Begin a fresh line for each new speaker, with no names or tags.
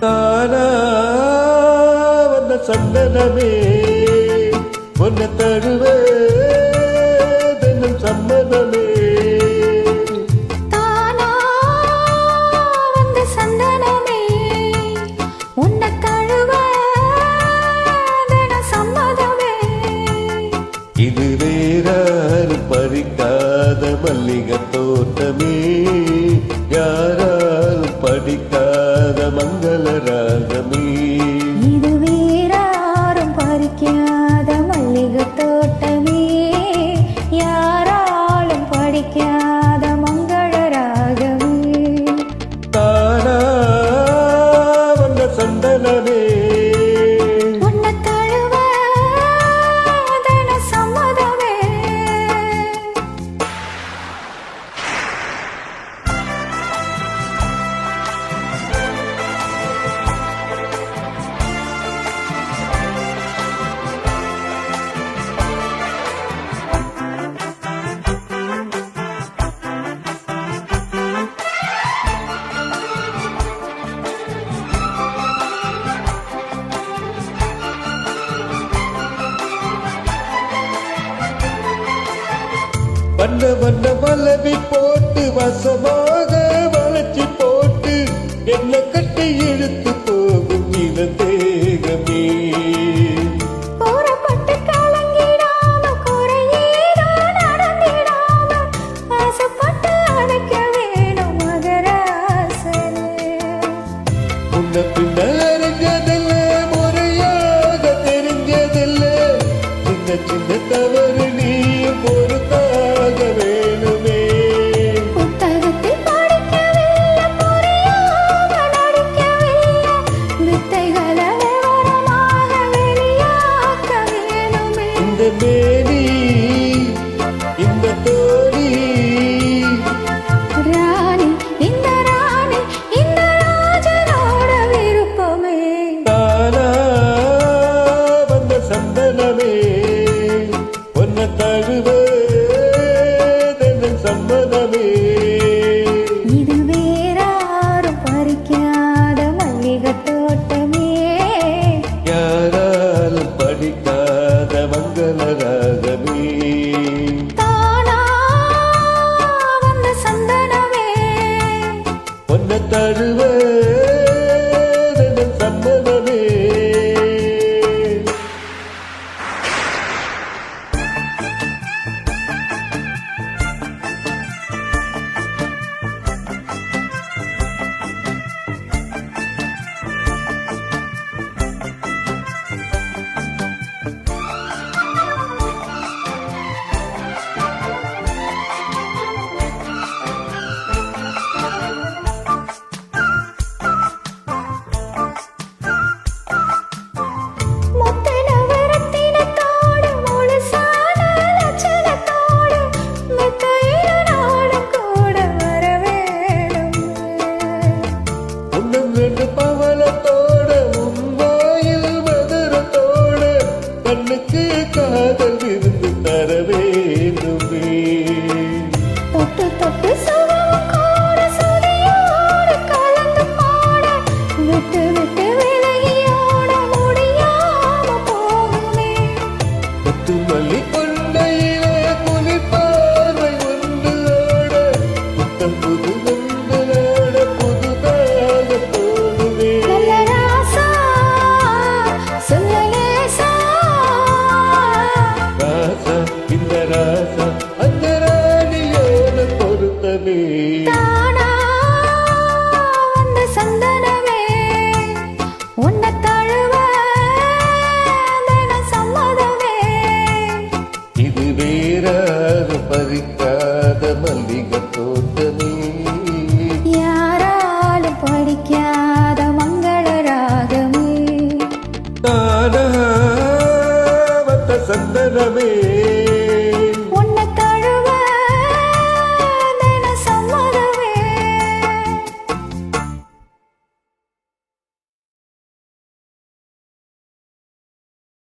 தானா வந்த சந்தனமே உன்னை தழுவே தினம் சம்மதமே.
தானா வந்த சந்தனமே உன்னை தழுவ தினம் சம்மதமே.
இது வேறாரும் பறிக்காத மல்லிகை தோட்டமே, யாராலும் படிக்காத மங்கள ராகமே.
இது வேறாரும் பறிக்காத மல்லிகை தோட்டமே, யாராலும் படிக்காத மங்கள ராகமே.
தானா வந்த சந்தனமே
உன்னை தழுவ தினம் சம்மதமே.
வண்ண வண்ண வலவி போட்டு வசமாக வளைச்சி போட்டு என்ன கட்டி இழுத்து போகும் இன தேகமே.
கூறப்பட்டு கலங்கிடாம குறையீரோ நடந்திடாம ஆசைப்பட்டு அணைக்க வேணும் மகராசனே.
முன்ன பின்ன அறிஞ்சதில்ல, முறையாக தெரிஞ்சதில்ல, சின்ன சின்ன தவறு நீயும் பொறுத்தாக வேணுமே.
புத்தகத்தில் படிக்கவில்லை, புரியாம நடிக்கவில்லை, வித்தைகளை விவரமாக வெளியாக்க வேணுமே.
இந்த மேனி இந்த தோணி
ராணி இந்த ராணி இந்த ராஜனோட விருப்பமே.
தானா வந்த சந்தனமே உன்னை தழுவே தினம் சம்மதமே.
இது வேறாரும் பறிக்காத மல்லிகை தோட்டமே,
யாராலும் படிக்காத மங்கள ராகமே.
தானா வந்த சந்தனமே
உன்னை தழுவே தினம் சம்மதமே.